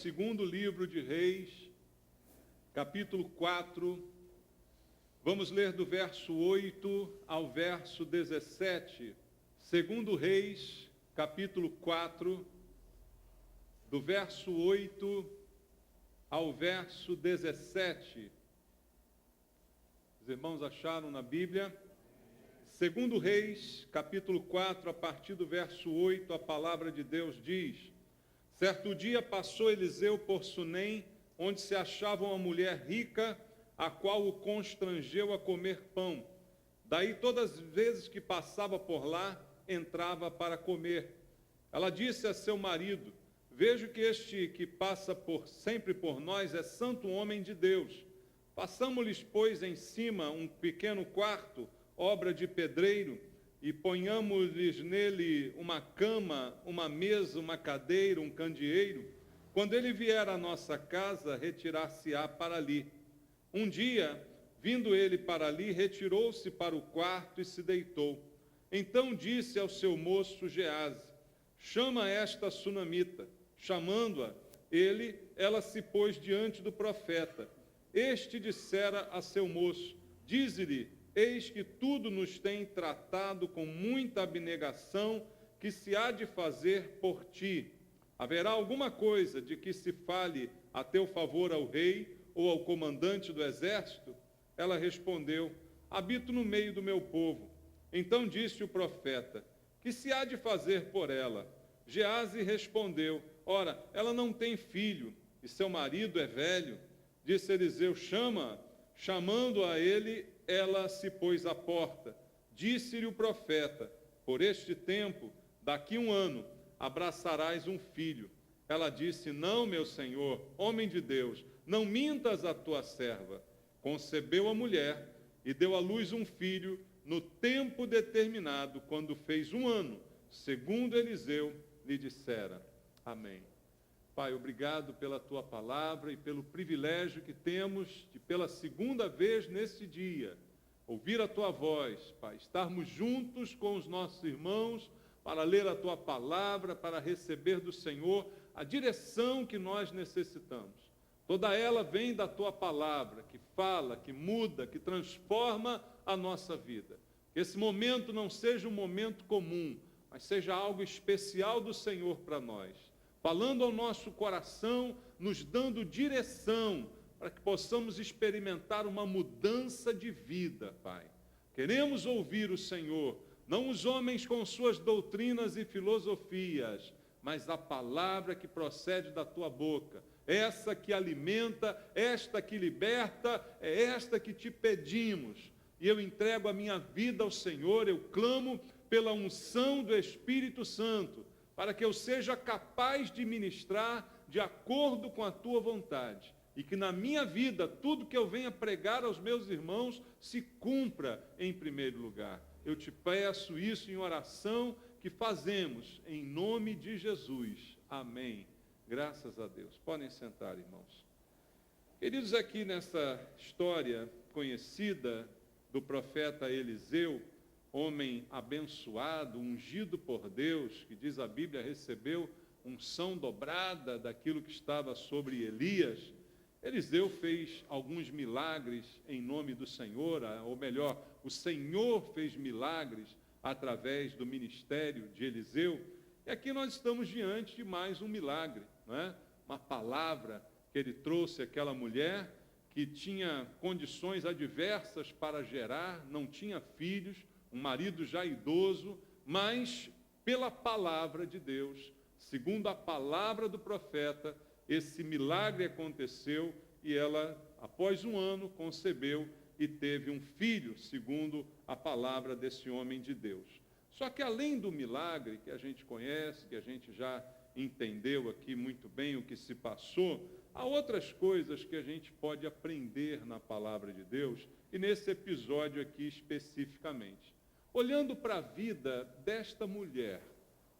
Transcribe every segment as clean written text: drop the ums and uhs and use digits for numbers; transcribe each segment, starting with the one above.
segundo livro de Reis, capítulo 4, vamos ler do verso 8 ao verso 17. Segundo Reis, capítulo 4, do verso 8 ao verso 17. Os irmãos acharam na Bíblia? Segundo Reis, capítulo 4, a partir do verso 8, a palavra de Deus diz: certo dia passou Eliseu por Sunem, onde se achava uma mulher rica, a qual o constrangeu a comer pão. Daí, todas as vezes que passava por lá, entrava para comer. Ela disse a seu marido: vejo que este que passa sempre por nós é santo homem de Deus. Façamos-lhes, pois, em cima um pequeno quarto, obra de pedreiro, e ponhamos-lhes nele uma cama, uma mesa, uma cadeira, um candeeiro. Quando ele vier à nossa casa, retirar-se-á para ali. Um dia, vindo ele para ali, retirou-se para o quarto e se deitou. Então disse ao seu moço Geazi: chama esta sunamita. Chamando-a, ela se pôs diante do profeta. Este dissera a seu moço: dize-lhe, eis que tudo nos tem tratado com muita abnegação, que se há de fazer por ti. Haverá alguma coisa de que se fale a teu favor ao rei ou ao comandante do exército? Ela respondeu: habito no meio do meu povo. Então disse o profeta: que se há de fazer por ela? Geazi respondeu: ora, ela não tem filho, e seu marido é velho. Disse Eliseu: chama-a. Chamando-a ele, ela se pôs à porta. Disse-lhe o profeta: por este tempo, daqui 1 ano, abraçarás um filho. Ela disse: não, meu senhor, homem de Deus, não mintas a tua serva. Concebeu a mulher e deu à luz um filho no tempo determinado, quando fez 1 ano, segundo Eliseu lhe dissera. Amém. Pai, obrigado pela tua palavra e pelo privilégio que temos de, pela segunda vez nesse dia, ouvir a tua voz, Pai, estarmos juntos com os nossos irmãos para ler a tua palavra, para receber do Senhor a direção que nós necessitamos. Toda ela vem da tua palavra, que fala, que muda, que transforma a nossa vida. Que esse momento não seja um momento comum, mas seja algo especial do Senhor para nós, falando ao nosso coração, nos dando direção, para que possamos experimentar uma mudança de vida, Pai. Queremos ouvir o Senhor, não os homens com suas doutrinas e filosofias, mas a palavra que procede da tua boca, essa que alimenta, esta que liberta, é esta que te pedimos. E eu entrego a minha vida ao Senhor, eu clamo pela unção do Espírito Santo, para que eu seja capaz de ministrar de acordo com a tua vontade, e que na minha vida, tudo que eu venha pregar aos meus irmãos, se cumpra em primeiro lugar. Eu te peço isso em oração que fazemos, em nome de Jesus. Amém. Graças a Deus. Podem sentar, irmãos. Queridos, aqui nessa história conhecida do profeta Eliseu, homem abençoado, ungido por Deus, que diz a Bíblia, recebeu unção dobrada daquilo que estava sobre Elias. Eliseu fez alguns milagres em nome do Senhor, ou melhor, o Senhor fez milagres através do ministério de Eliseu. E aqui nós estamos diante de mais um milagre, não é? Uma palavra que ele trouxe àquela mulher que tinha condições adversas para gerar, não tinha filhos, um marido já idoso, mas pela palavra de Deus, segundo a palavra do profeta, esse milagre aconteceu e ela, após 1 ano, concebeu e teve um filho, segundo a palavra desse homem de Deus. Só que além do milagre que a gente conhece, que a gente já entendeu aqui muito bem o que se passou, há outras coisas que a gente pode aprender na palavra de Deus e nesse episódio aqui especificamente. Olhando para a vida desta mulher,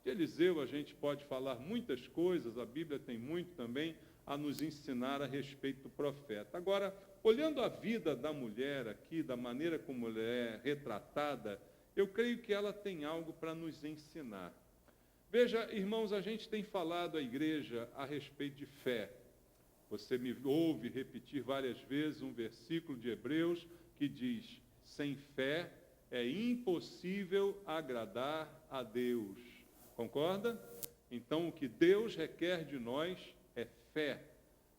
de Eliseu a gente pode falar muitas coisas, a Bíblia tem muito também a nos ensinar a respeito do profeta. Agora, olhando a vida da mulher aqui, da maneira como ela é retratada, eu creio que ela tem algo para nos ensinar. Veja, irmãos, a gente tem falado à igreja a respeito de fé. Você me ouve repetir várias vezes um versículo de Hebreus que diz: sem fé é impossível agradar a Deus. Concorda? Então, o que Deus requer de nós é fé.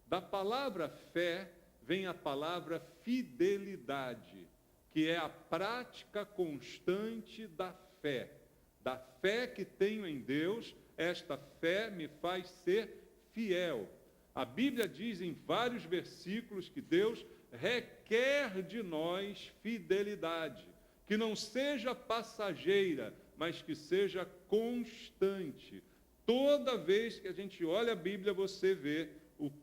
Da palavra fé vem a palavra fidelidade, que é a prática constante da fé. Da fé que tenho em Deus, esta fé me faz ser fiel. A Bíblia diz em vários versículos que Deus requer de nós fidelidade, que não seja passageira, mas que seja constante. Toda vez que a gente olha a Bíblia, você vê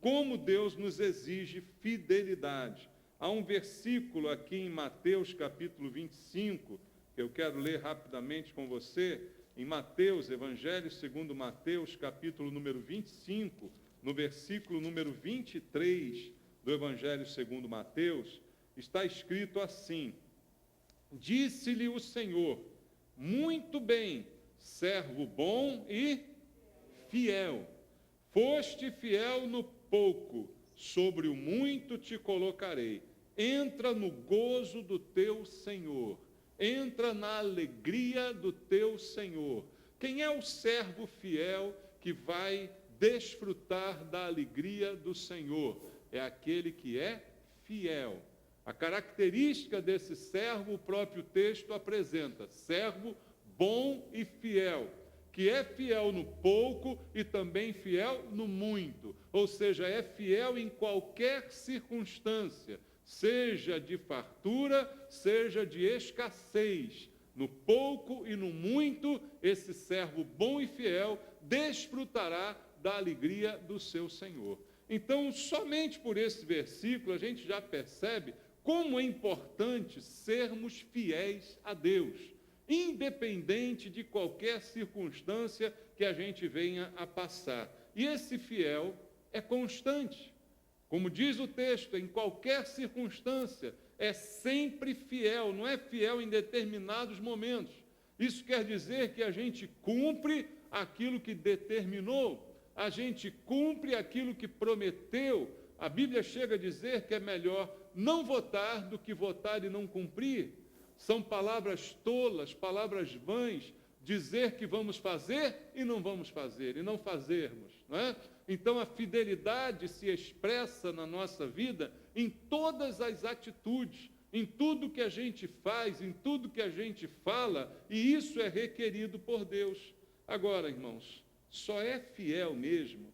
como Deus nos exige fidelidade. Há um versículo aqui em Mateus capítulo 25, que eu quero ler rapidamente com você, em Mateus, Evangelho segundo Mateus, capítulo número 25, no versículo número 23 do Evangelho segundo Mateus, está escrito assim: disse-lhe o Senhor, muito bem, servo bom e fiel, foste fiel no pouco, sobre o muito te colocarei, entra no gozo do teu Senhor, entra na alegria do teu Senhor. Quem é o servo fiel que vai desfrutar da alegria do Senhor? É aquele que é fiel. A característica desse servo, o próprio texto apresenta: servo bom e fiel, que é fiel no pouco e também fiel no muito, ou seja, é fiel em qualquer circunstância, seja de fartura, seja de escassez. No pouco e no muito, esse servo bom e fiel desfrutará da alegria do seu Senhor. Então, somente por esse versículo, a gente já percebe como é importante sermos fiéis a Deus, independente de qualquer circunstância que a gente venha a passar. E esse fiel é constante. Como diz o texto, em qualquer circunstância, é sempre fiel, não é fiel em determinados momentos. Isso quer dizer que a gente cumpre aquilo que determinou, a gente cumpre aquilo que prometeu. A Bíblia chega a dizer que é melhor não votar do que votar e não cumprir. São palavras tolas, palavras vãs, dizer que vamos fazer e não vamos fazer, e não fazermos, não é? Então, a fidelidade se expressa na nossa vida em todas as atitudes, em tudo que a gente faz, em tudo que a gente fala, e isso é requerido por Deus. Agora, irmãos, só é fiel mesmo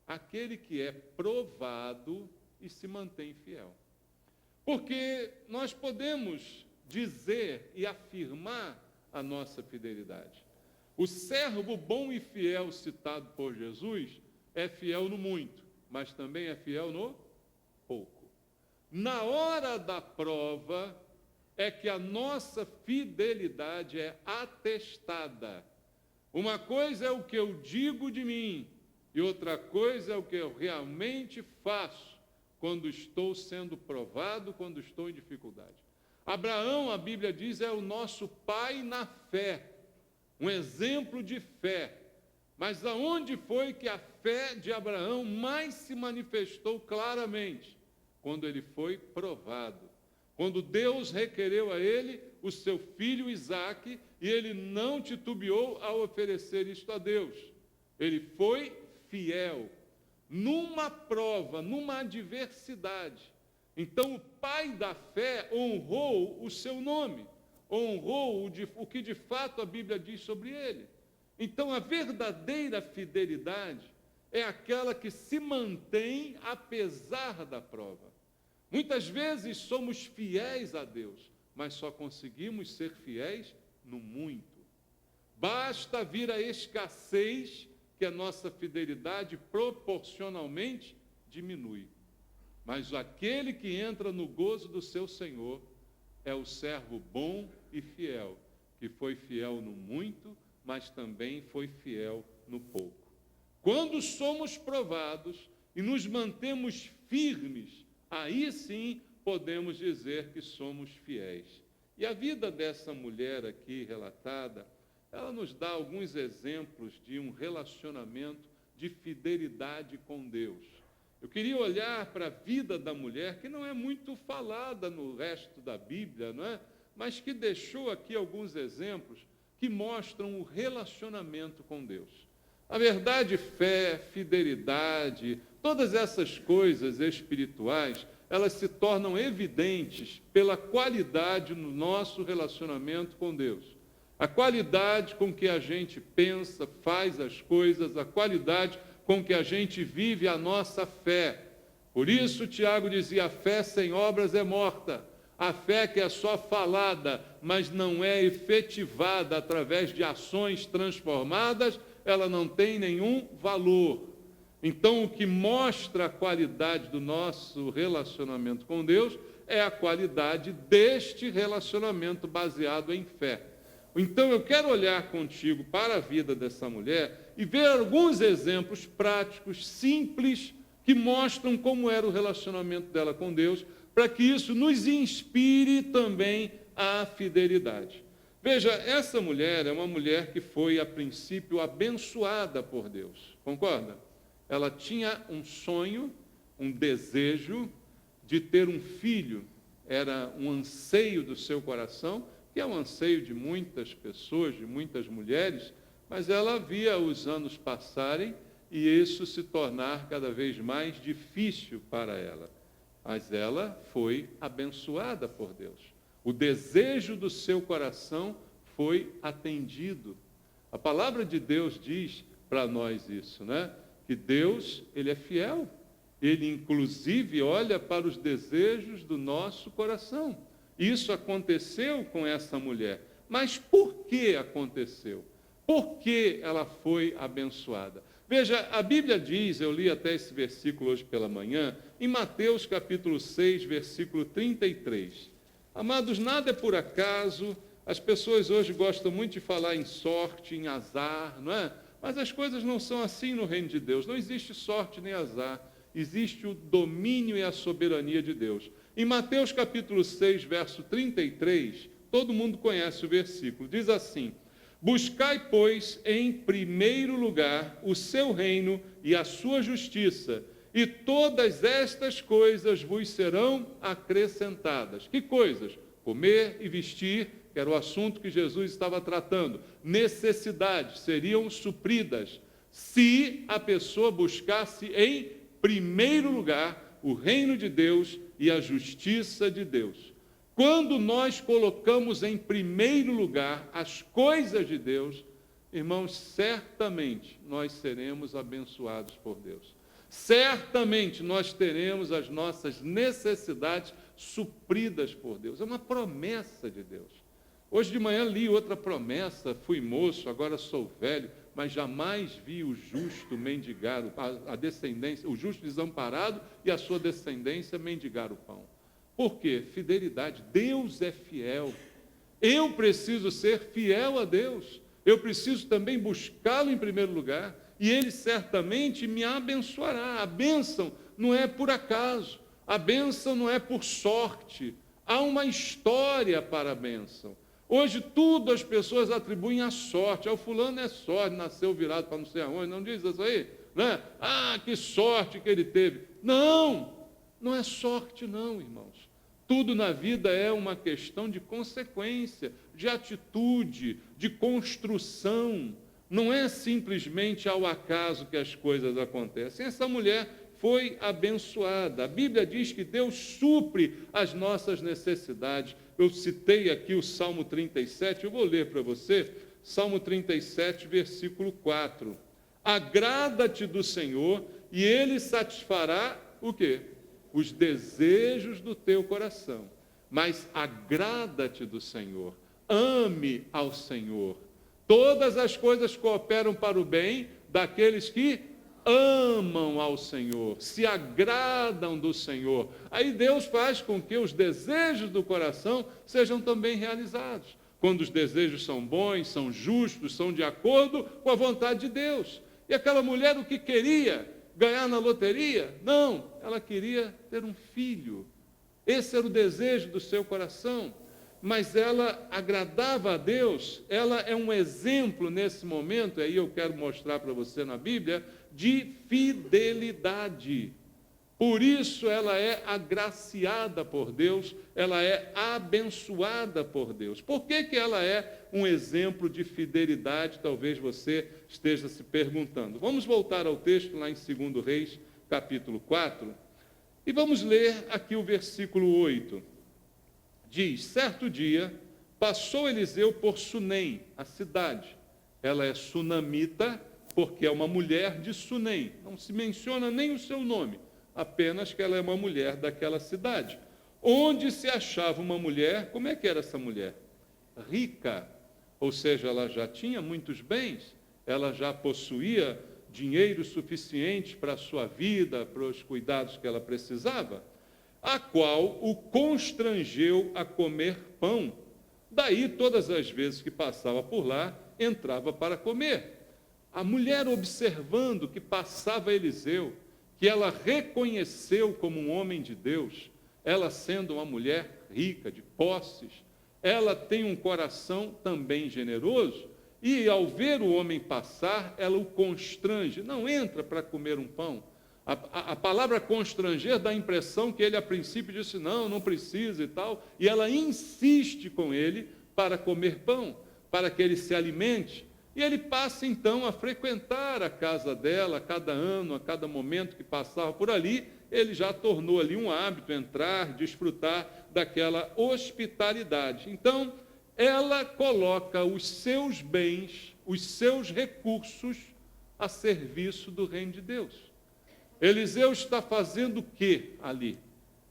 aquele que é provado e se mantém fiel. Porque nós podemos dizer e afirmar a nossa fidelidade. O servo bom e fiel citado por Jesus é fiel no muito, mas também é fiel no pouco. Na hora da prova é que a nossa fidelidade é atestada. Uma coisa é o que eu digo de mim, e outra coisa é o que eu realmente faço quando estou sendo provado, quando estou em dificuldade. Abraão, a Bíblia diz, é o nosso pai na fé, um exemplo de fé. Mas aonde foi que a fé de Abraão mais se manifestou claramente? Quando ele foi provado. Quando Deus requereu a ele o seu filho Isaque, e ele não titubeou ao oferecer isto a Deus. Ele foi fiel numa prova, numa adversidade. Então o pai da fé honrou o seu nome, honrou o que de fato a Bíblia diz sobre ele. Então a verdadeira fidelidade é aquela que se mantém apesar da prova. Muitas vezes somos fiéis a Deus, mas só conseguimos ser fiéis no muito. Basta vir a escassez que a nossa fidelidade proporcionalmente diminui. Mas aquele que entra no gozo do seu Senhor é o servo bom e fiel, que foi fiel no muito, mas também foi fiel no pouco. Quando somos provados e nos mantemos firmes, aí sim podemos dizer que somos fiéis. E a vida dessa mulher aqui relatada, ela nos dá alguns exemplos de um relacionamento de fidelidade com Deus. Eu queria olhar para a vida da mulher, que não é muito falada no resto da Bíblia, não é? Mas que deixou aqui alguns exemplos que mostram o relacionamento com Deus. A verdade, fé, fidelidade, todas essas coisas espirituais, elas se tornam evidentes pela qualidade no nosso relacionamento com Deus. A qualidade com que a gente pensa, faz as coisas, a qualidade com que a gente vive a nossa fé. Por isso, Tiago dizia, a fé sem obras é morta. A fé que é só falada, mas não é efetivada através de ações transformadas, ela não tem nenhum valor. Então, o que mostra a qualidade do nosso relacionamento com Deus é a qualidade deste relacionamento baseado em fé. Então, eu quero olhar contigo para a vida dessa mulher e ver alguns exemplos práticos, simples, que mostram como era o relacionamento dela com Deus, para que isso nos inspire também à fidelidade. Veja, essa mulher é uma mulher que foi, a princípio, abençoada por Deus. Concorda? Ela tinha um sonho, um desejo de ter um filho. Era um anseio do seu coração, que é um anseio de muitas pessoas, de muitas mulheres, mas ela via os anos passarem e isso se tornar cada vez mais difícil para ela. Mas ela foi abençoada por Deus. O desejo do seu coração foi atendido. A palavra de Deus diz para nós isso, né? Que Deus, Ele é fiel. Ele, inclusive, olha para os desejos do nosso coração. Isso aconteceu com essa mulher. Mas por que aconteceu? Por que ela foi abençoada? Veja, a Bíblia diz, eu li até esse versículo hoje pela manhã, em Mateus capítulo 6, versículo 33. Amados, nada é por acaso, as pessoas hoje gostam muito de falar em sorte, em azar, não é? Mas as coisas não são assim no reino de Deus, não existe sorte nem azar, existe o domínio e a soberania de Deus. Em Mateus capítulo 6, verso 33, todo mundo conhece o versículo, diz assim, buscai, pois, em primeiro lugar o seu reino e a sua justiça, e todas estas coisas vos serão acrescentadas. Que coisas? Comer e vestir, que era o assunto que Jesus estava tratando. Necessidades seriam supridas, se a pessoa buscasse em primeiro lugar o reino de Deus e a justiça de Deus. Quando nós colocamos em primeiro lugar as coisas de Deus, irmãos, certamente nós seremos abençoados por Deus. Certamente nós teremos as nossas necessidades supridas por Deus. É uma promessa de Deus. Hoje de manhã li outra promessa, fui moço, agora sou velho, mas jamais vi o justo mendigar, a descendência, o justo desamparado e a sua descendência mendigar o pão. Por quê? Fidelidade. Deus é fiel. Eu preciso ser fiel a Deus. Eu preciso também buscá-lo em primeiro lugar. E Ele certamente me abençoará. A bênção não é por acaso. A bênção não é por sorte. Há uma história para a bênção. Hoje tudo as pessoas atribuem à sorte. O fulano é sorte, nasceu virado para não sei aonde. Não diz isso aí? Né? Ah, que sorte que ele teve. Não, não é sorte não, irmãos. Tudo na vida é uma questão de consequência, de atitude, de construção. Não é simplesmente ao acaso que as coisas acontecem. Essa mulher foi abençoada. A Bíblia diz que Deus supre as nossas necessidades. Eu citei aqui o Salmo 37, eu vou ler para você. Salmo 37, versículo 4. Agrada-te do Senhor e Ele satisfará o quê? Os desejos do teu coração, mas agrada-te do Senhor, ame ao Senhor. Todas as coisas cooperam para o bem daqueles que amam ao Senhor, se agradam do Senhor. Aí Deus faz com que os desejos do coração sejam também realizados. Quando os desejos são bons, são justos, são de acordo com a vontade de Deus. E aquela mulher o que queria? Ganhar na loteria? Não, ela queria ter um filho. Esse era o desejo do seu coração. mas ela agradava a Deus, ela é um exemplo nesse momento, e aí eu quero mostrar para você na Bíblia, de fidelidade. Por isso ela é agraciada por Deus, ela é abençoada por Deus. Por que que ela é um exemplo de fidelidade? Talvez você esteja se perguntando. Vamos voltar ao texto lá em 2 Reis, capítulo 4, e vamos ler aqui o versículo 8. Diz: certo dia, passou Eliseu por Sunem, a cidade. Ela é sunamita, porque é uma mulher de Sunem. Não se menciona nem o seu nome, apenas que ela é uma mulher daquela cidade. Onde se achava uma mulher, como é que era essa mulher? Rica, ou seja, ela já tinha muitos bens, ela já possuía dinheiro suficiente para a sua vida, para os cuidados que ela precisava, a qual o constrangeu a comer pão. Daí, todas as vezes que passava por lá, entrava para comer. A mulher, observando que passava Eliseu, que ela reconheceu como um homem de Deus, ela sendo uma mulher rica, de posses, ela tem um coração também generoso, e ao ver o homem passar, ela o constrange. Não entra para comer um pão. A palavra constranger dá a impressão que ele, a princípio, disse, não precisa e tal, e ela insiste com ele para comer pão, para que ele se alimente. E ele passa, então, a frequentar a casa dela, a cada ano, a cada momento que passava por ali, ele já tornou ali um hábito, entrar, desfrutar daquela hospitalidade. Então, ela coloca os seus bens, os seus recursos a serviço do reino de Deus. Eliseu está fazendo o que ali?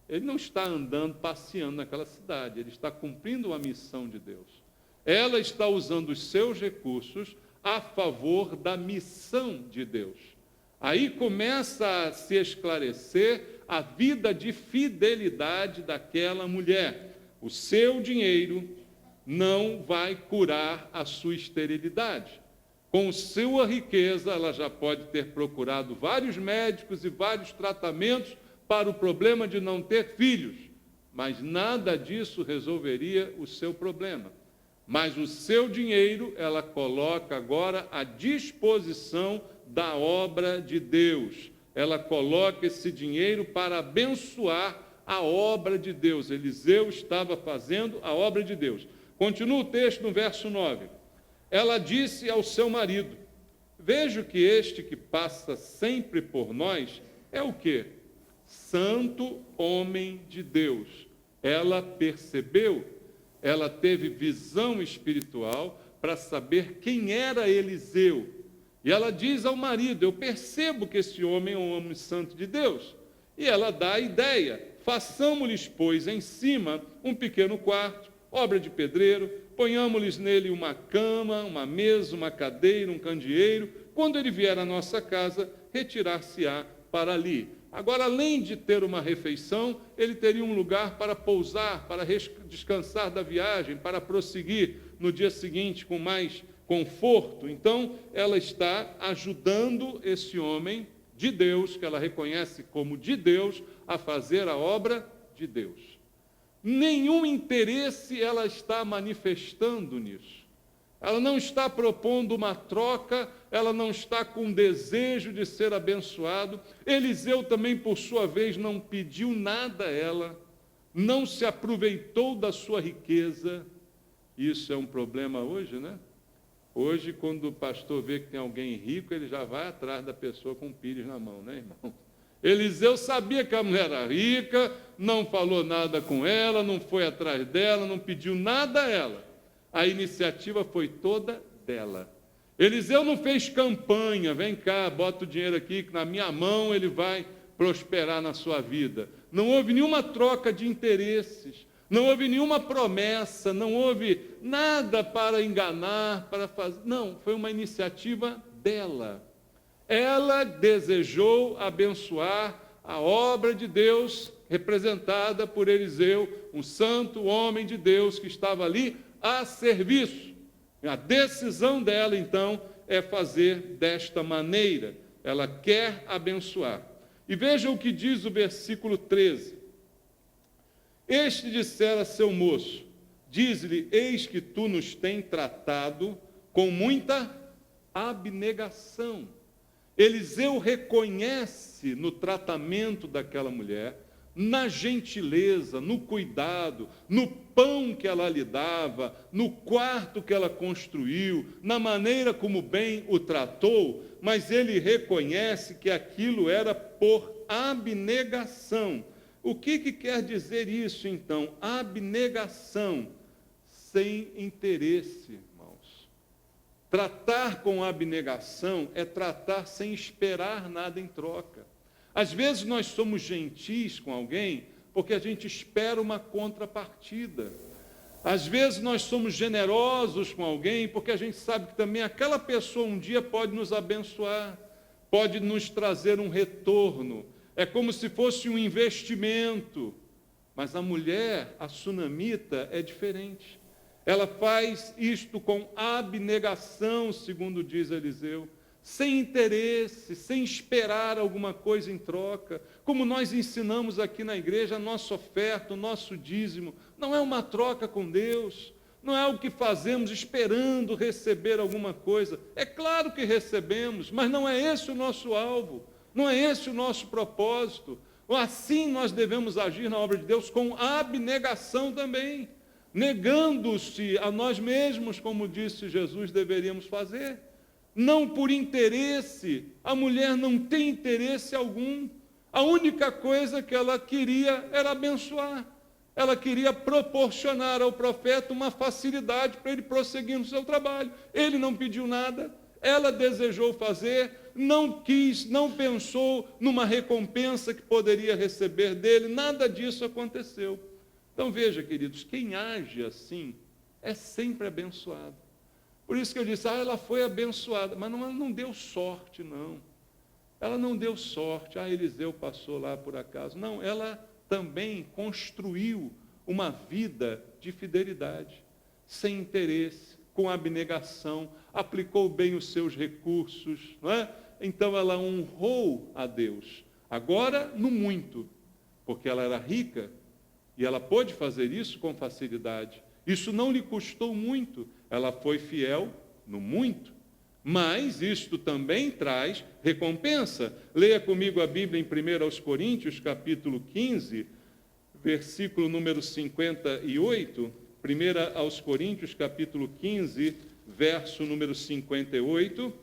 Ele não está andando, passeando naquela cidade, ele está cumprindo uma missão de Deus. Ela está usando os seus recursos a favor da missão de Deus. Aí começa a se esclarecer a vida de fidelidade daquela mulher. O seu dinheiro não vai curar a sua esterilidade. Com sua riqueza, ela já pode ter procurado vários médicos e vários tratamentos para o problema de não ter filhos, mas nada disso resolveria o seu problema. Mas o seu dinheiro, ela coloca agora à disposição da obra de Deus. Ela coloca esse dinheiro para abençoar a obra de Deus. Eliseu estava fazendo a obra de Deus. Continua o texto no verso 9. Ela disse ao seu marido: vejo que este que passa sempre por nós é o quê? Santo homem de Deus. Ela percebeu, ela teve visão espiritual para saber quem era Eliseu. E ela diz ao marido: eu percebo que esse homem é um homem santo de Deus. E ela dá a ideia: façamos-lhes, pois, em cima um pequeno quarto, obra de pedreiro, ponhamos-lhes nele uma cama, uma mesa, uma cadeira, um candeeiro. Quando ele vier à nossa casa, retirar-se-á para ali. Agora, além de ter uma refeição, ele teria um lugar para pousar, para descansar da viagem, para prosseguir no dia seguinte com mais conforto. Então, ela está ajudando esse homem de Deus, que ela reconhece como de Deus, a fazer a obra de Deus. Nenhum interesse ela está manifestando nisso. Ela não está propondo uma troca, ela não está com desejo de ser abençoado. Eliseu também, por sua vez, não pediu nada a ela, não se aproveitou da sua riqueza. Isso é um problema hoje, né? Hoje, quando o pastor vê que tem alguém rico, ele já vai atrás da pessoa com um pires na mão, né, irmão? Eliseu sabia que a mulher era rica, não falou nada com ela, não foi atrás dela, não pediu nada a ela. A iniciativa foi toda dela. Eliseu não fez campanha: vem cá, bota o dinheiro aqui, que na minha mão ele vai prosperar na sua vida. Não houve nenhuma troca de interesses, não houve nenhuma promessa, não houve nada para enganar, para fazer. Não, foi uma iniciativa dela. Ela desejou abençoar a obra de Deus, representada por Eliseu, um santo homem de Deus que estava ali a serviço. A decisão dela, então, é fazer desta maneira. Ela quer abençoar. E veja o que diz o versículo 13. Este dissera a seu moço: Diz-lhe: eis que tu nos tens tratado com muita abnegação. Eliseu reconhece no tratamento daquela mulher, na gentileza, no cuidado, no pão que ela lhe dava, no quarto que ela construiu, na maneira como bem o tratou, mas ele reconhece que aquilo era por abnegação. O que quer dizer isso, então? Abnegação, sem interesse, irmãos. Tratar com abnegação é tratar sem esperar nada em troca. Às vezes nós somos gentis com alguém porque a gente espera uma contrapartida. Às vezes nós somos generosos com alguém porque a gente sabe que também aquela pessoa um dia pode nos abençoar, pode nos trazer um retorno. É como se fosse um investimento. Mas a mulher, a sunamita, é diferente. Ela faz isto com abnegação, segundo diz Eliseu, sem interesse, sem esperar alguma coisa em troca. Como nós ensinamos aqui na igreja, a nossa oferta, o nosso dízimo, não é uma troca com Deus, não é algo que fazemos esperando receber alguma coisa. É claro que recebemos, mas não é esse o nosso alvo, não é esse o nosso propósito. Assim nós devemos agir na obra de Deus com abnegação também, negando-se a nós mesmos, como disse Jesus, deveríamos fazer. Não por interesse, a mulher não tem interesse algum. A única coisa que ela queria era abençoar. Ela queria proporcionar ao profeta uma facilidade para ele prosseguir no seu trabalho. Ele não pediu nada, ela desejou fazer, não quis, não pensou numa recompensa que poderia receber dele, nada disso aconteceu. Então veja, queridos, quem age assim é sempre abençoado. Por isso que eu disse, ela foi abençoada, mas não deu sorte, não. Ela não deu sorte, Eliseu passou lá por acaso. Não, ela também construiu uma vida de fidelidade, sem interesse, com abnegação, aplicou bem os seus recursos, não é? Então ela honrou a Deus. Agora, no muito, porque ela era rica e ela pôde fazer isso com facilidade. Isso não lhe custou muito, ela foi fiel no muito, mas isto também traz recompensa. Leia comigo a Bíblia em 1 Coríntios, capítulo 15, versículo número 58, 1 Coríntios, capítulo 15, verso número 58,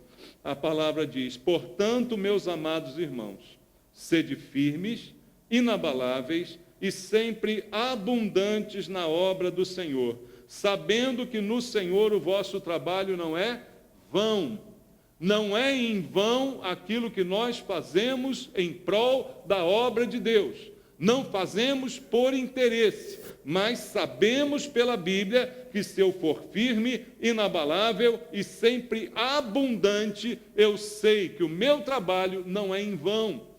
a palavra diz: portanto, meus amados irmãos, sede firmes, inabaláveis, e sempre abundantes na obra do Senhor, sabendo que no Senhor o vosso trabalho não é vão. Não é em vão aquilo que nós fazemos em prol da obra de Deus. Não fazemos por interesse, mas sabemos pela Bíblia que se eu for firme, inabalável e sempre abundante, eu sei que o meu trabalho não é em vão.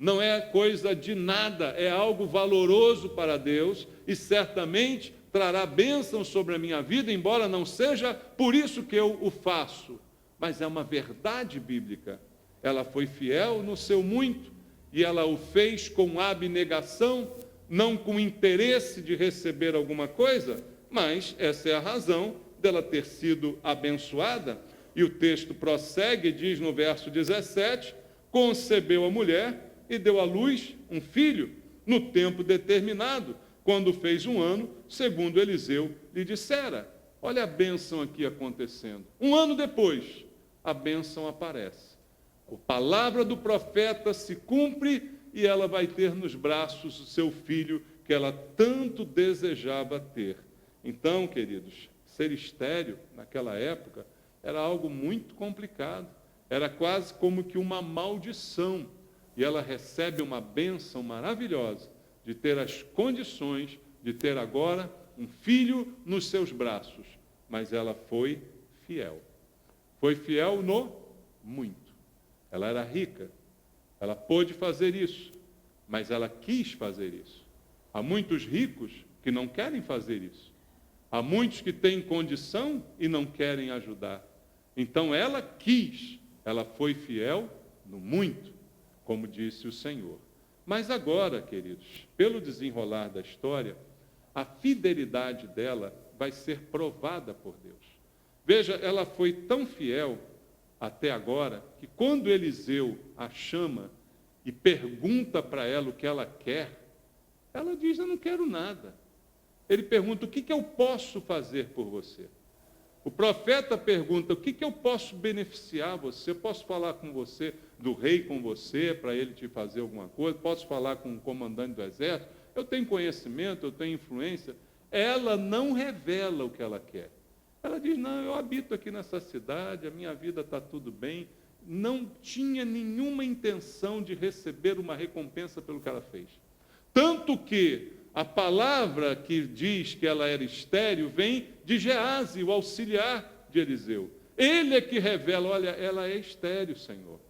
Não é coisa de nada, é algo valoroso para Deus e certamente trará bênção sobre a minha vida, embora não seja por isso que eu o faço. Mas é uma verdade bíblica. Ela foi fiel no seu muito e ela o fez com abnegação, não com interesse de receber alguma coisa, mas essa é a razão dela ter sido abençoada. E o texto prossegue e diz no verso 17, concebeu a mulher e deu à luz um filho, no tempo determinado, quando fez 1 ano, segundo Eliseu lhe dissera. Olha a bênção aqui acontecendo. 1 ano depois, a bênção aparece. A palavra do profeta se cumpre e ela vai ter nos braços o seu filho que ela tanto desejava ter. Então, queridos, ser estéril naquela época era algo muito complicado. Era quase como que uma maldição. E ela recebe uma bênção maravilhosa de ter as condições de ter agora um filho nos seus braços. Mas ela foi fiel. Foi fiel no muito. Ela era rica. Ela pôde fazer isso. Mas ela quis fazer isso. Há muitos ricos que não querem fazer isso. Há muitos que têm condição e não querem ajudar. Então ela quis. Ela foi fiel no muito, como disse o Senhor. Mas agora, queridos, pelo desenrolar da história, a fidelidade dela vai ser provada por Deus. Veja, ela foi tão fiel até agora, que quando Eliseu a chama e pergunta para ela o que ela quer, ela diz, eu não quero nada. Ele pergunta, o que eu posso fazer por você? O profeta pergunta, o que eu posso beneficiar você? Eu posso falar com você, do rei com você, para ele te fazer alguma coisa? Posso falar com o comandante do exército? Eu tenho conhecimento, eu tenho influência. Ela não revela o que ela quer. Ela diz, não, eu habito aqui nessa cidade, a minha vida está tudo bem. Não tinha nenhuma intenção de receber uma recompensa pelo que ela fez. Tanto que a palavra que diz que ela era estéril vem de Geazi, o auxiliar de Eliseu. Ele é que revela, olha, ela é estéril, Senhor.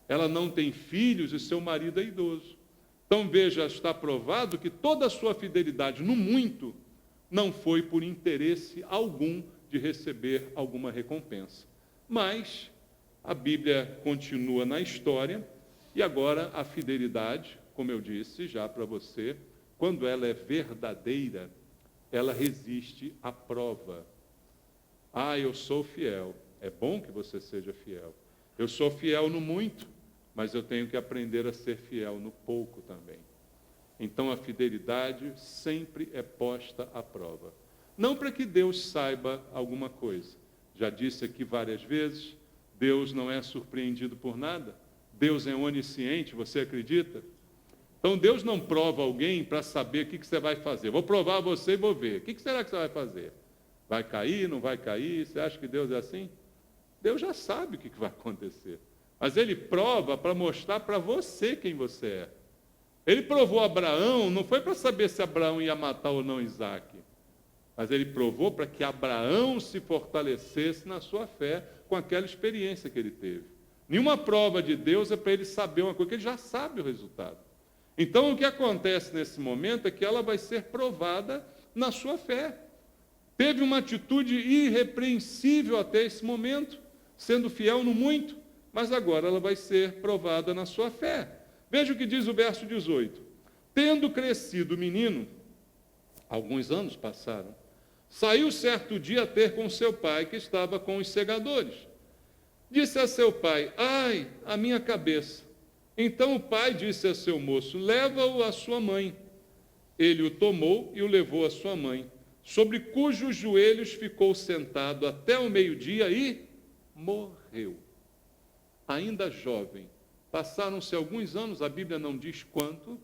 Ela não tem filhos e seu marido é idoso. Então, veja, está provado que toda a sua fidelidade no muito não foi por interesse algum de receber alguma recompensa. Mas a Bíblia continua na história e agora a fidelidade, como eu disse já para você, quando ela é verdadeira, ela resiste à prova. Ah, eu sou fiel. É bom que você seja fiel. Eu sou fiel no muito, mas eu tenho que aprender a ser fiel no pouco também. Então a fidelidade sempre é posta à prova. Não para que Deus saiba alguma coisa. Já disse aqui várias vezes, Deus não é surpreendido por nada. Deus é onisciente, você acredita? Então Deus não prova alguém para saber o que você vai fazer. Vou provar você e vou ver. O que será que você vai fazer? Vai cair, não vai cair? Você acha que Deus é assim? Deus já sabe o que vai acontecer. Mas Ele prova para mostrar para você quem você é. Ele provou Abraão, não foi para saber se Abraão ia matar ou não Isaac. Mas ele provou para que Abraão se fortalecesse na sua fé com aquela experiência que ele teve. Nenhuma prova de Deus é para ele saber uma coisa, que ele já sabe o resultado. Então, o que acontece nesse momento é que ela vai ser provada na sua fé. Teve uma atitude irrepreensível até esse momento, sendo fiel no muito, mas agora ela vai ser provada na sua fé. Veja o que diz o verso 18. Tendo crescido o menino, alguns anos passaram, saiu certo dia a ter com seu pai, que estava com os segadores. Disse a seu pai, ai, a minha cabeça. Então o pai disse a seu moço, leva-o à sua mãe. Ele o tomou e o levou à sua mãe, sobre cujos joelhos ficou sentado até o meio-dia e morreu. Ainda jovem, passaram-se alguns anos, a Bíblia não diz quanto,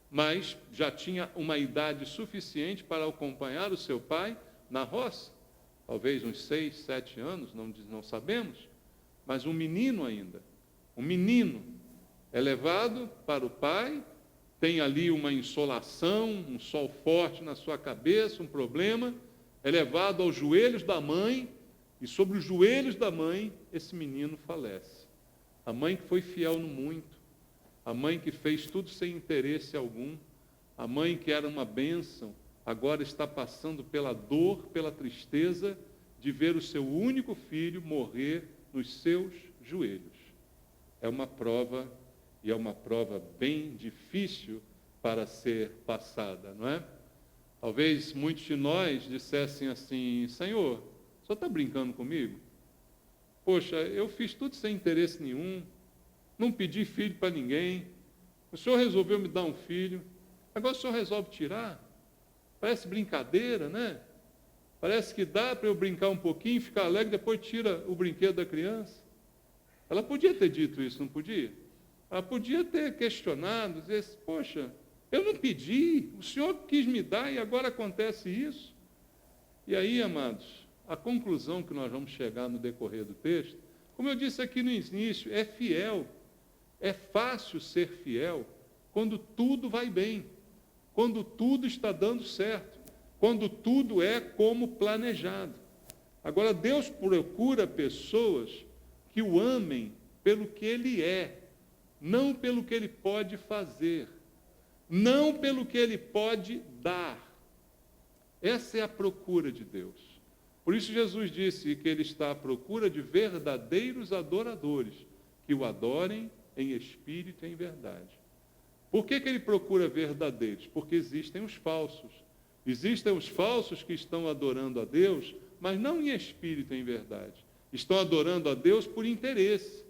mas já tinha uma idade suficiente para acompanhar o seu pai na roça, talvez uns 6, 7 anos, não sabemos, mas um menino ainda, um menino é levado para o pai, tem ali uma insolação, um sol forte na sua cabeça, um problema, é levado aos joelhos da mãe, e sobre os joelhos da mãe, esse menino falece. A mãe que foi fiel no muito, a mãe que fez tudo sem interesse algum, a mãe que era uma bênção, agora está passando pela dor, pela tristeza de ver o seu único filho morrer nos seus joelhos. É uma prova, e é uma prova bem difícil para ser passada, não é? Talvez muitos de nós dissessem assim, Senhor, o senhor está brincando comigo? Poxa, eu fiz tudo sem interesse nenhum, não pedi filho para ninguém, o senhor resolveu me dar um filho, agora o senhor resolve tirar? Parece brincadeira, né? Parece que dá para eu brincar um pouquinho, ficar alegre, depois tira o brinquedo da criança. Ela podia ter dito isso, não podia? Ela podia ter questionado, dizer, poxa, eu não pedi, o senhor quis me dar e agora acontece isso. E aí, amados, a conclusão que nós vamos chegar no decorrer do texto, como eu disse aqui no início, é fiel. É fácil ser fiel quando tudo vai bem, quando tudo está dando certo, quando tudo é como planejado. Agora, Deus procura pessoas que o amem pelo que Ele é, não pelo que Ele pode fazer, não pelo que Ele pode dar. Essa é a procura de Deus. Por isso Jesus disse que Ele está à procura de verdadeiros adoradores, que o adorem em espírito e em verdade. Por que Ele procura verdadeiros? Porque existem os falsos. Existem os falsos que estão adorando a Deus, mas não em espírito, em verdade. Estão adorando a Deus por interesse.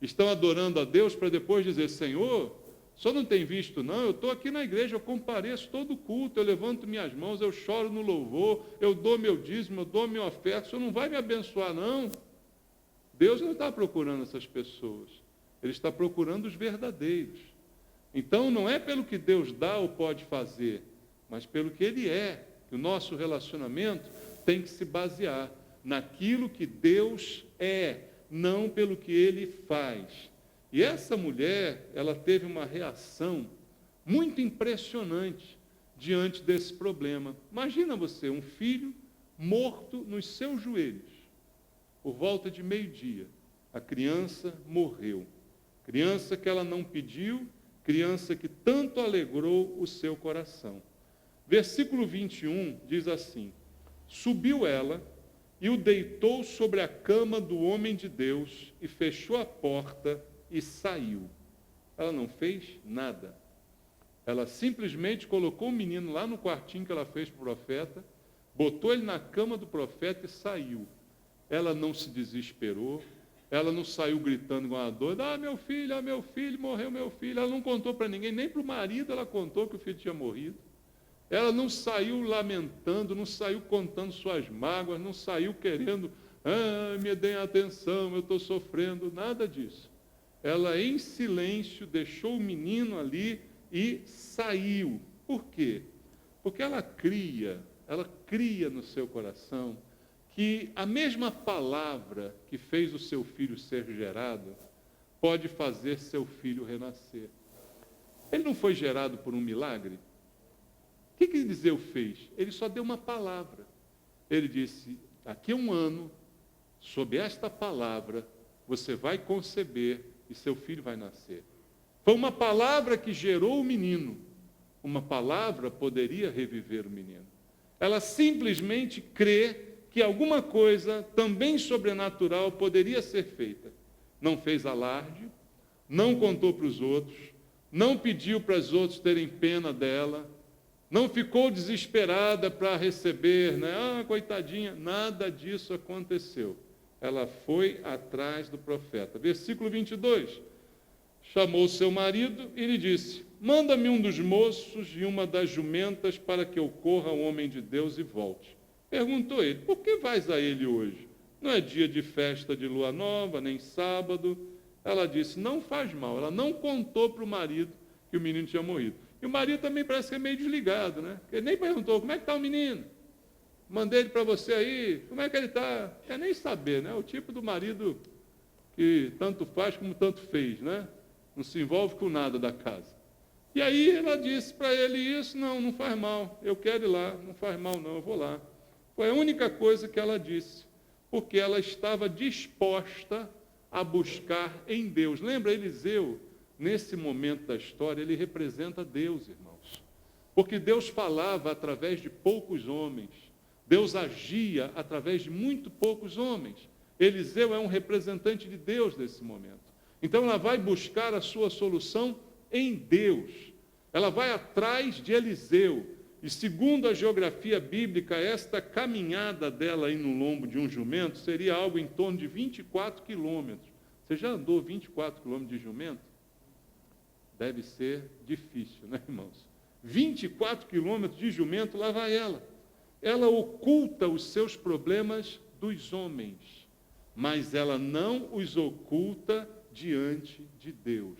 Estão adorando a Deus para depois dizer, Senhor, o senhor não tem visto não? Eu estou aqui na igreja, eu compareço todo culto, eu levanto minhas mãos, eu choro no louvor, eu dou meu dízimo, eu dou minha oferta, o senhor não vai me abençoar não? Deus não está procurando essas pessoas. Ele está procurando os verdadeiros. Então, não é pelo que Deus dá ou pode fazer, mas pelo que Ele é. Que o nosso relacionamento tem que se basear naquilo que Deus é, não pelo que Ele faz. E essa mulher, ela teve uma reação muito impressionante diante desse problema. Imagina você, um filho morto nos seus joelhos, por volta de meio-dia. A criança morreu. Criança que ela não pediu, criança que tanto alegrou o seu coração. Versículo 21 diz assim, subiu ela e o deitou sobre a cama do homem de Deus e fechou a porta e saiu. Ela não fez nada. Ela simplesmente colocou o menino lá no quartinho que ela fez para o profeta, botou ele na cama do profeta e saiu. Ela não se desesperou, ela não saiu gritando igual uma doida, meu filho, morreu meu filho. Ela não contou para ninguém, nem para o marido ela contou que o filho tinha morrido. Ela não saiu lamentando, não saiu contando suas mágoas, não saiu querendo, me deem atenção, eu estou sofrendo, nada disso. Ela, em silêncio, deixou o menino ali e saiu. Por quê? Porque ela cria no seu coração que a mesma palavra que fez o seu filho ser gerado pode fazer seu filho renascer. Ele não foi gerado por um milagre? O que Eliseu fez? Ele só deu uma palavra. Ele disse, daqui a um ano, sob esta palavra, você vai conceber e seu filho vai nascer. Foi uma palavra que gerou o menino. Uma palavra poderia reviver o menino. Ela simplesmente crê que alguma coisa também sobrenatural poderia ser feita. Não fez alarde, não contou para os outros, não pediu para os outros terem pena dela, não ficou desesperada para receber, coitadinha, nada disso aconteceu. Ela foi atrás do profeta. Versículo 22, chamou seu marido e lhe disse, manda-me um dos moços e uma das jumentas para que eu corra ao homem de Deus e volte. Perguntou ele, por que vais a ele hoje? Não é dia de festa de lua nova, nem sábado. Ela disse, não faz mal. Ela não contou para o marido que o menino tinha morrido. E o marido também parece que é meio desligado, né? Ele nem perguntou, como é que está o menino? Mandei ele para você aí, como é que ele está? Quer nem saber, né? O tipo do marido que tanto faz como tanto fez, né? Não se envolve com nada da casa. E aí ela disse para ele isso, não faz mal, eu quero ir lá, não faz mal não, eu vou lá. Foi a única coisa que ela disse, porque ela estava disposta a buscar em Deus. Lembra, Eliseu, nesse momento da história, ele representa Deus, irmãos. Porque Deus falava através de poucos homens. Deus agia através de muito poucos homens. Eliseu é um representante de Deus nesse momento. Então ela vai buscar a sua solução em Deus. Ela vai atrás de Eliseu. E segundo a geografia bíblica, esta caminhada dela aí no lombo de um jumento seria algo em torno de 24 quilômetros. Você já andou 24 quilômetros de jumento? Deve ser difícil, né, irmãos? 24 quilômetros de jumento, lá vai ela. Ela oculta os seus problemas dos homens, mas ela não os oculta diante de Deus.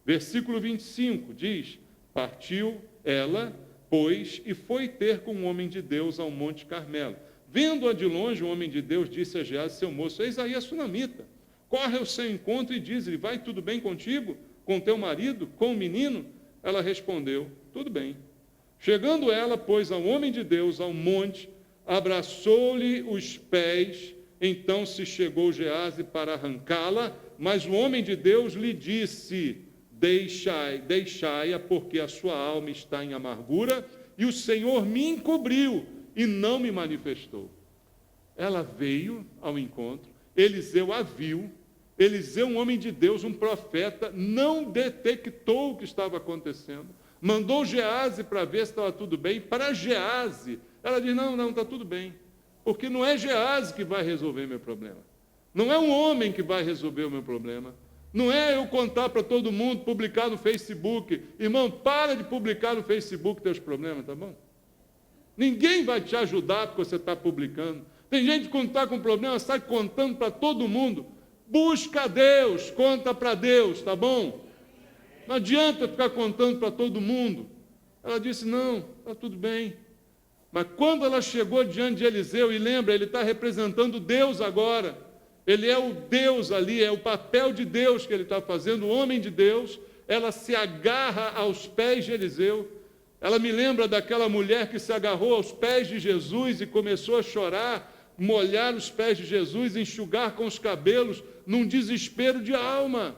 Versículo 25 diz, partiu ela, pois, e foi ter com um homem de Deus ao Monte Carmelo. Vendo-a de longe, o homem de Deus disse a Geazi, seu moço, eis aí a sunamita. Corre ao seu encontro e diz-lhe, vai tudo bem contigo? Com teu marido? Com o menino? Ela respondeu, tudo bem. Chegando ela, pois, ao homem de Deus, ao monte, abraçou-lhe os pés, então se chegou Geazi para arrancá-la, mas o homem de Deus lhe disse, deixai-a, porque a sua alma está em amargura, e o Senhor me encobriu e não me manifestou. Ela veio ao encontro, Eliseu a viu, Eliseu, um homem de Deus, um profeta, não detectou o que estava acontecendo, mandou Gease para ver se estava tudo bem. Para Gease, ela diz, não, está tudo bem. Porque não é Gease que vai resolver meu problema. Não é um homem que vai resolver o meu problema. Não é eu contar para todo mundo, publicar no Facebook. Irmão, para de publicar no Facebook teus problemas, tá bom? Ninguém vai te ajudar porque você está publicando. Tem gente que quando está com problema, sai contando para todo mundo. Busca Deus, conta para Deus, tá bom? Não adianta ficar contando para todo mundo. Ela disse, não, está tudo bem. Mas quando ela chegou diante de Eliseu, e lembra, ele está representando Deus agora. Ele é o Deus ali, é o papel de Deus que ele está fazendo, o homem de Deus. Ela se agarra aos pés de Eliseu. Ela me lembra daquela mulher que se agarrou aos pés de Jesus e começou a chorar, molhar os pés de Jesus, enxugar com os cabelos, num desespero de alma.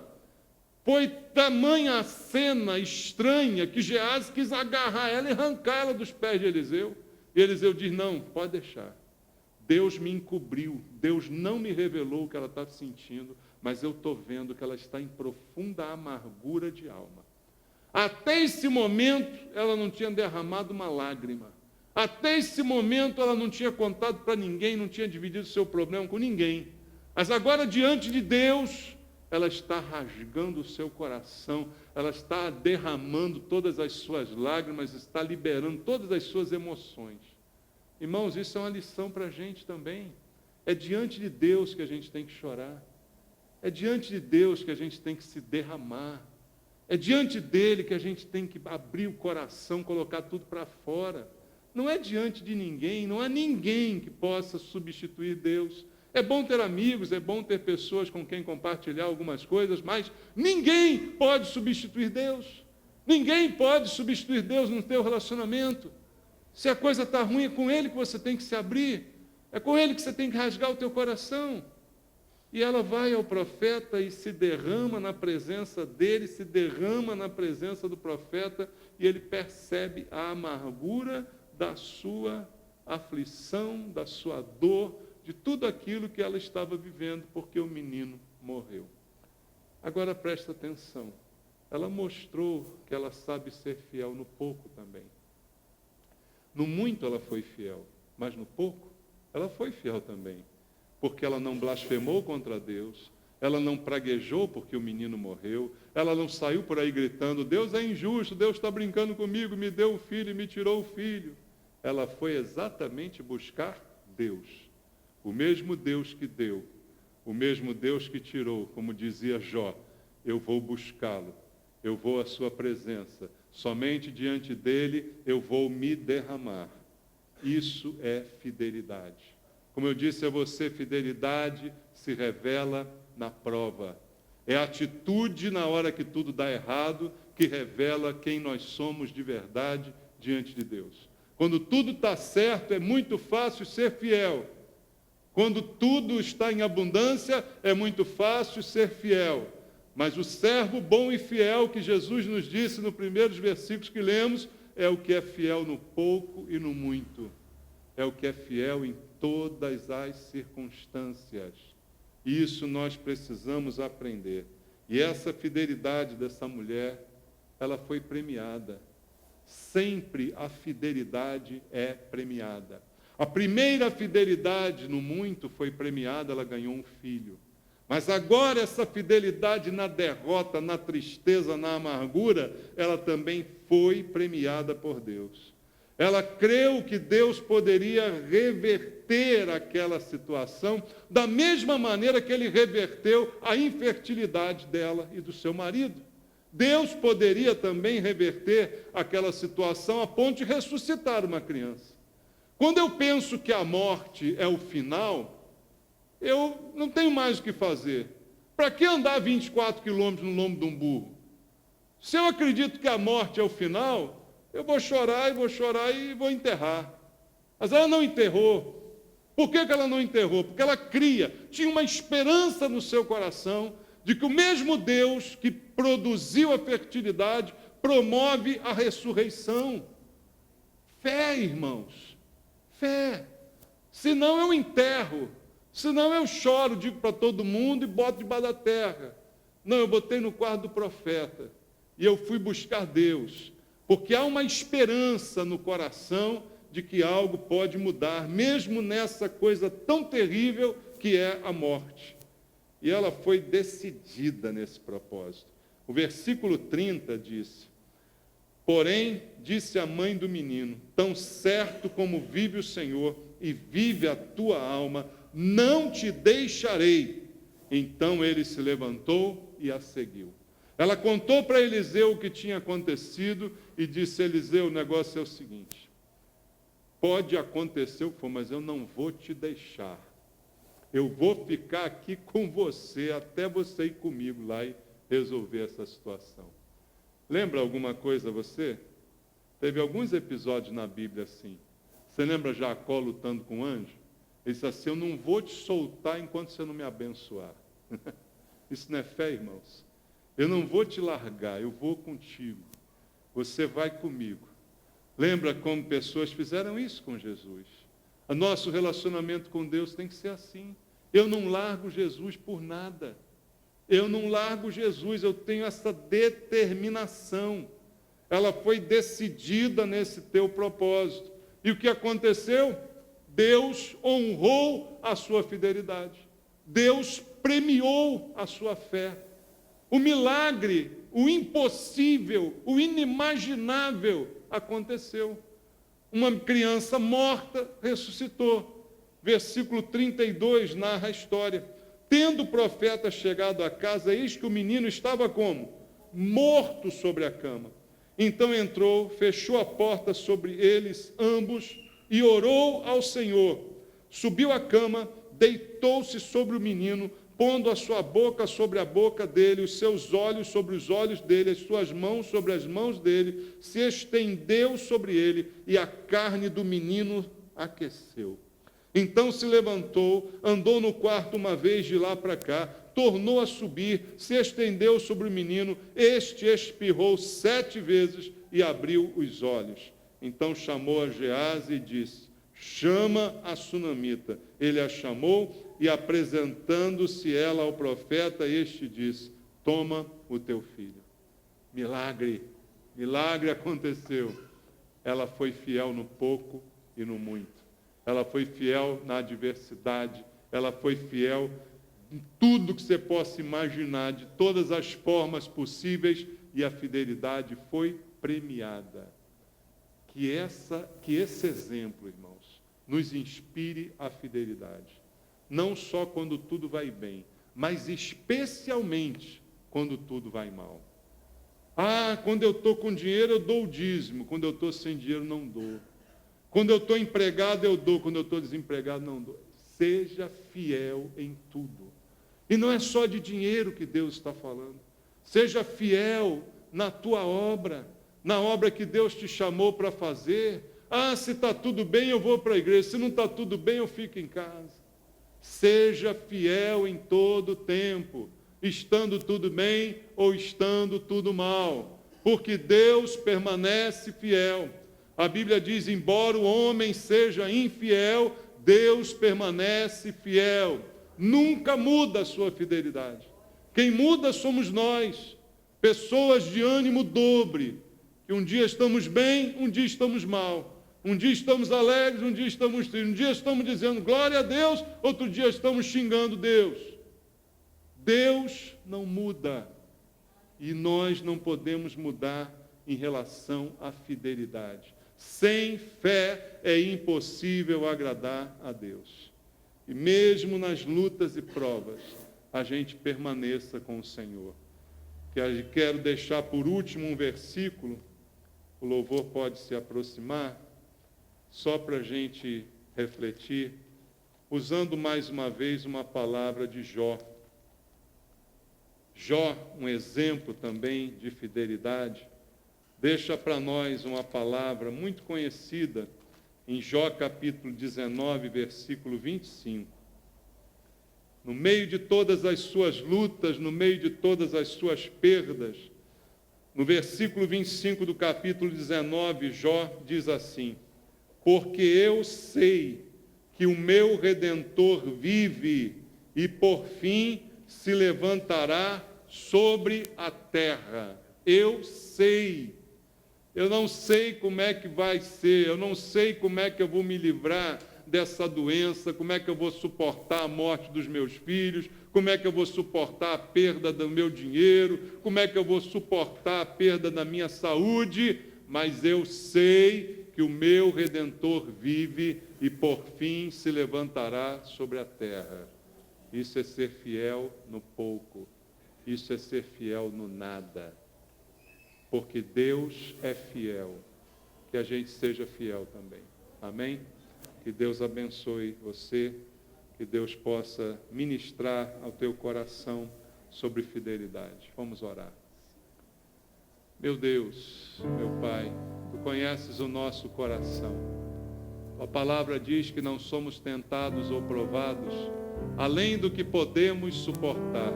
Foi tamanha a cena estranha que Gease quis agarrar ela e arrancar ela dos pés de Eliseu. E Eliseu diz, não, pode deixar. Deus me encobriu, Deus não me revelou o que ela está sentindo, mas eu estou vendo que ela está em profunda amargura de alma. Até esse momento, ela não tinha derramado uma lágrima. Até esse momento, ela não tinha contado para ninguém, não tinha dividido seu problema com ninguém. Mas agora, diante de Deus, ela está rasgando o seu coração, ela está derramando todas as suas lágrimas, está liberando todas as suas emoções. Irmãos, isso é uma lição para a gente também. É diante de Deus que a gente tem que chorar. É diante de Deus que a gente tem que se derramar. É diante dele que a gente tem que abrir o coração, colocar tudo para fora. Não é diante de ninguém, não há ninguém que possa substituir Deus. É bom ter amigos, é bom ter pessoas com quem compartilhar algumas coisas, mas ninguém pode substituir Deus. Ninguém pode substituir Deus no teu relacionamento. Se a coisa está ruim, é com Ele que você tem que se abrir. É com Ele que você tem que rasgar o teu coração. E ela vai ao profeta e se derrama na presença dele, se derrama na presença do profeta, e ele percebe a amargura da sua aflição, da sua dor, de tudo aquilo que ela estava vivendo, porque o menino morreu. Agora presta atenção. Ela mostrou que ela sabe ser fiel no pouco também. No muito ela foi fiel, mas no pouco ela foi fiel também. Porque ela não blasfemou contra Deus, ela não praguejou porque o menino morreu, ela não saiu por aí gritando, Deus é injusto, Deus está brincando comigo, me deu o filho e me tirou o filho. Ela foi exatamente buscar Deus. O mesmo Deus que deu, o mesmo Deus que tirou, como dizia Jó, eu vou buscá-lo, eu vou à sua presença, somente diante dele eu vou me derramar. Isso é fidelidade. Como eu disse a você, fidelidade se revela na prova. É a atitude na hora que tudo dá errado que revela quem nós somos de verdade diante de Deus. Quando tudo está certo, é muito fácil ser fiel. Quando tudo está em abundância, é muito fácil ser fiel. Mas o servo bom e fiel que Jesus nos disse nos primeiros versículos que lemos, é o que é fiel no pouco e no muito. É o que é fiel em todas as circunstâncias. Isso nós precisamos aprender. E essa fidelidade dessa mulher, ela foi premiada. Sempre a fidelidade é premiada. A primeira fidelidade no muito foi premiada, ela ganhou um filho. Mas agora essa fidelidade na derrota, na tristeza, na amargura, ela também foi premiada por Deus. Ela creu que Deus poderia reverter aquela situação da mesma maneira que ele reverteu a infertilidade dela e do seu marido. Deus poderia também reverter aquela situação a ponto de ressuscitar uma criança. Quando eu penso que a morte é o final, eu não tenho mais o que fazer. Para que andar 24 quilômetros no lombo de um burro? Se eu acredito que a morte é o final, eu vou chorar e vou enterrar. Mas ela não enterrou. Por que ela não enterrou? Porque ela tinha uma esperança no seu coração de que o mesmo Deus que produziu a fertilidade promove a ressurreição. Fé, irmãos. Fé. Senão eu enterro. Senão eu choro, digo para todo mundo e boto debaixo da terra. Não, eu botei no quarto do profeta. E eu fui buscar Deus. porque há uma esperança no coração de que algo pode mudar, mesmo nessa coisa tão terrível que é a morte. E ela foi decidida nesse propósito. O versículo 30 diz: porém, disse a mãe do menino, tão certo como vive o Senhor e vive a tua alma, não te deixarei. Então ele se levantou e a seguiu. Ela contou para Eliseu o que tinha acontecido e disse: Eliseu, o negócio é o seguinte, pode acontecer o que for, mas eu não vou te deixar. Eu vou ficar aqui com você até você ir comigo lá e resolver essa situação. Lembra alguma coisa você? Teve alguns episódios na Bíblia assim. Você lembra Jacó lutando com o anjo? Ele disse assim: eu não vou te soltar enquanto você não me abençoar. Isso não é fé, irmãos? Eu não vou te largar, eu vou contigo. Você vai comigo. Lembra como pessoas fizeram isso com Jesus? O nosso relacionamento com Deus tem que ser assim. Eu não largo Jesus por nada. Eu não largo Jesus, eu tenho essa determinação. Ela foi decidida nesse teu propósito. E o que aconteceu? Deus honrou a sua fidelidade. Deus premiou a sua fé. O milagre, o impossível, o inimaginável aconteceu. Uma criança morta ressuscitou. Versículo 32 narra a história. Tendo o profeta chegado à casa, eis que o menino estava como? Morto sobre a cama. Então entrou, fechou a porta sobre eles ambos e orou ao Senhor. Subiu à cama, deitou-se sobre o menino, pondo a sua boca sobre a boca dele, os seus olhos sobre os olhos dele, as suas mãos sobre as mãos dele, se estendeu sobre ele e a carne do menino aqueceu. Então se levantou, andou no quarto uma vez de lá para cá, tornou a subir, se estendeu sobre o menino, este espirrou 7 vezes e abriu os olhos. Então chamou a Gease e disse: chama a sunamita. Ele a chamou e, apresentando-se ela ao profeta, este disse: toma o teu filho. Milagre, milagre aconteceu. Ela foi fiel no pouco e no muito. Ela foi fiel na adversidade, ela foi fiel em tudo que você possa imaginar, de todas as formas possíveis, e a fidelidade foi premiada. Que esse exemplo, irmãos, nos inspire a fidelidade. Não só quando tudo vai bem, mas especialmente quando tudo vai mal. Ah, quando eu estou com dinheiro eu dou o dízimo, quando eu estou sem dinheiro não dou. Quando eu estou empregado, eu dou. Quando eu estou desempregado, não dou. Seja fiel em tudo. E não é só de dinheiro que Deus está falando. Seja fiel na tua obra, na obra que Deus te chamou para fazer. Ah, se está tudo bem, eu vou para a igreja. Se não está tudo bem, eu fico em casa. Seja fiel em todo tempo, estando tudo bem ou estando tudo mal. Porque Deus permanece fiel. A Bíblia diz: embora o homem seja infiel, Deus permanece fiel. Nunca muda a sua fidelidade. Quem muda somos nós, pessoas de ânimo dobre, que um dia estamos bem, um dia estamos mal. Um dia estamos alegres, um dia estamos tristes. Um dia estamos dizendo glória a Deus, outro dia estamos xingando Deus. Deus não muda. E nós não podemos mudar em relação à fidelidade. Sem fé é impossível agradar a Deus. E mesmo nas lutas e provas, a gente permaneça com o Senhor. Quero deixar por último um versículo, o louvor pode se aproximar, só para a gente refletir, usando mais uma vez uma palavra de Jó. Jó, um exemplo também de fidelidade, deixa para nós uma palavra muito conhecida em Jó capítulo 19, versículo 25. No meio de todas as suas lutas, no meio de todas as suas perdas, no versículo 25 do capítulo 19, Jó diz assim: porque eu sei que o meu Redentor vive e por fim se levantará sobre a terra. Eu sei. Eu não sei como é que vai ser, eu não sei como é que eu vou me livrar dessa doença, como é que eu vou suportar a morte dos meus filhos, como é que eu vou suportar a perda do meu dinheiro, como é que eu vou suportar a perda da minha saúde, mas eu sei que o meu Redentor vive e por fim se levantará sobre a terra. Isso é ser fiel no pouco, isso é ser fiel no nada. Porque Deus é fiel, que a gente seja fiel também. Amém? Que Deus abençoe você, que Deus possa ministrar ao teu coração sobre fidelidade. Vamos orar. Meu Deus, meu Pai, Tu conheces o nosso coração. A palavra diz que não somos tentados ou provados além do que podemos suportar.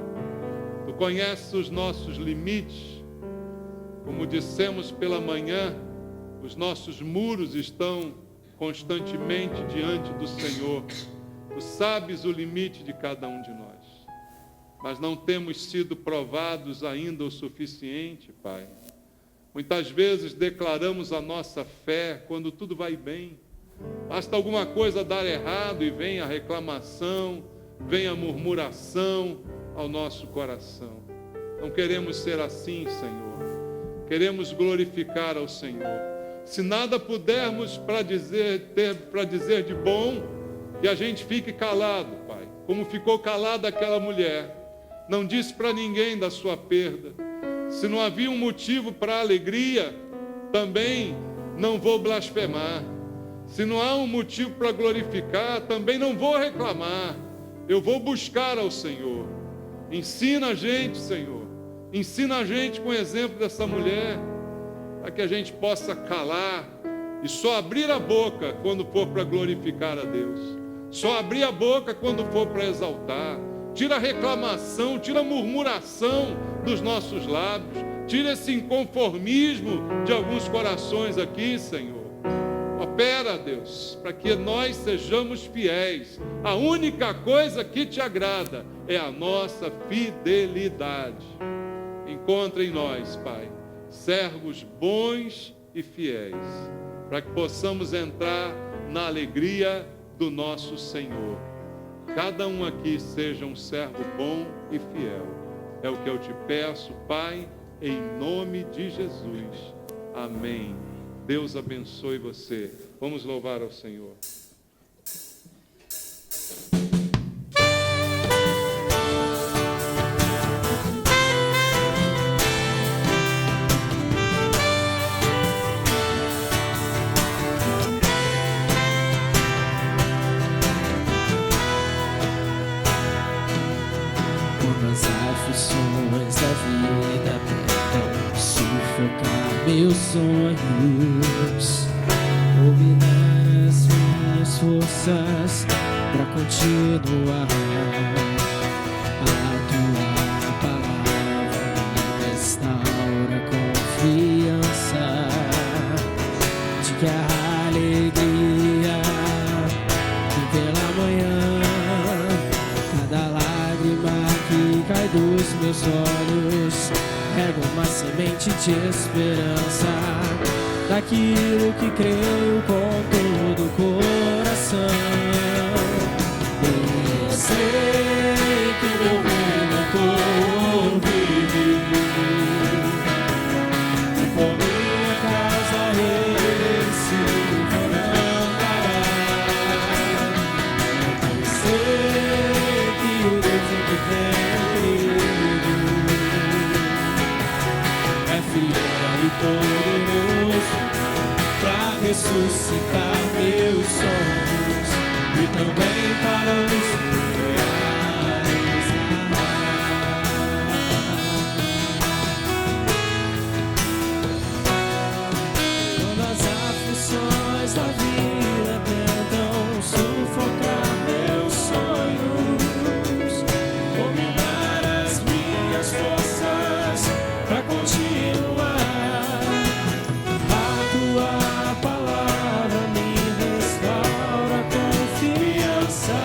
Tu conheces os nossos limites. Como dissemos pela manhã, os nossos muros estão constantemente diante do Senhor. Tu sabes o limite de cada um de nós. Mas não temos sido provados ainda o suficiente, Pai. Muitas vezes declaramos a nossa fé quando tudo vai bem. Basta alguma coisa dar errado e vem a reclamação, vem a murmuração ao nosso coração. Não queremos ser assim, Senhor. Queremos glorificar ao Senhor. Se nada pudermos para dizer de bom, que a gente fique calado, Pai. Como ficou calada aquela mulher. Não disse para ninguém da sua perda. Se não havia um motivo para alegria, também não vou blasfemar. Se não há um motivo para glorificar, também não vou reclamar. Eu vou buscar ao Senhor. Ensina a gente, Senhor. Ensina a gente com o exemplo dessa mulher, para que a gente possa calar e só abrir a boca quando for para glorificar a Deus. Só abrir a boca quando for para exaltar. Tira a reclamação, tira a murmuração dos nossos lábios. Tira esse inconformismo de alguns corações aqui, Senhor. Opera, Deus, para que nós sejamos fiéis. A única coisa que te agrada é a nossa fidelidade. Encontra em nós, Pai, servos bons e fiéis, para que possamos entrar na alegria do nosso Senhor. Cada um aqui seja um servo bom e fiel. É o que eu te peço, Pai, em nome de Jesus. Amém. Deus abençoe você. Vamos louvar ao Senhor. Quando as aflições da vida tentam sufocar meus sonhos, dominar as minhas forças pra continuar. A tua palavra me restaura a confiança de que a alegria vem pela manhã. Cada lágrima que cai dos meus olhos rega uma semente de esperança daquilo que creio com todo o coração. Eu sei que meu Redentor vive e por minha causa ele se levantará. Eu sei que o Deus em que tenho é fiel e poderoso para ressuscitar meus sonhos e também para os quando as aflições da vida tentam sufocar meus sonhos, dominar as minhas forças para continuar. A tua palavra me restaura a confiança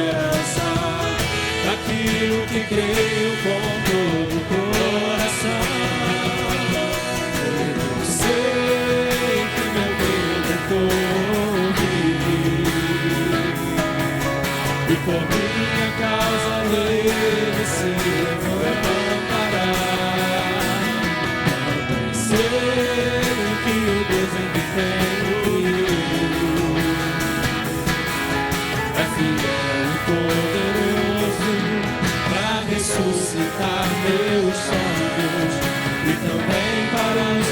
esperança daquilo que creio com todo o coração. Eu sei que meu Redentor vive, e por minha causa ele se levantará. Também sei que o Deus em que tenho é fiel e poderoso para ressuscitar meus sonhos e também para os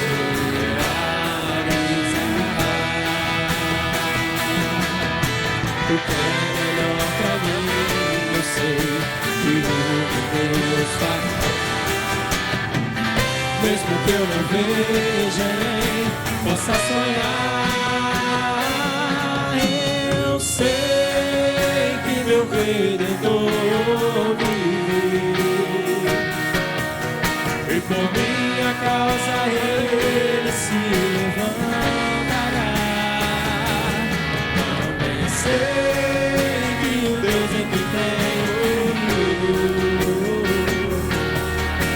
realizar. O que é melhor para mim, eu sei que o Deus fará. Mesmo que eu não veja nem possa sonhar, eu sei que meu Redentor vive, e por minha causa ele se levantará. Também sei que o Deus em que tenho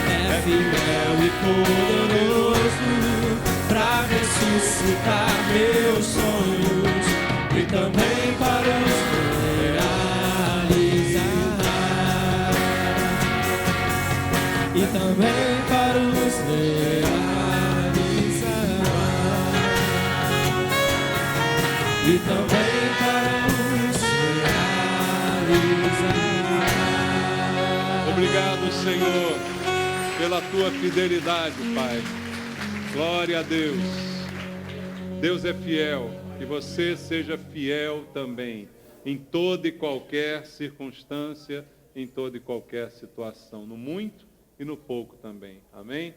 é fiel e poderoso para ressuscitar meus sonhos e também para os realizar, e também para os realizar, e também para os realizar. Obrigado, Senhor, pela tua fidelidade, Pai. Glória a Deus. Deus é fiel, que você seja fiel também, em toda e qualquer circunstância, em toda e qualquer situação, no muito e no pouco também. Amém?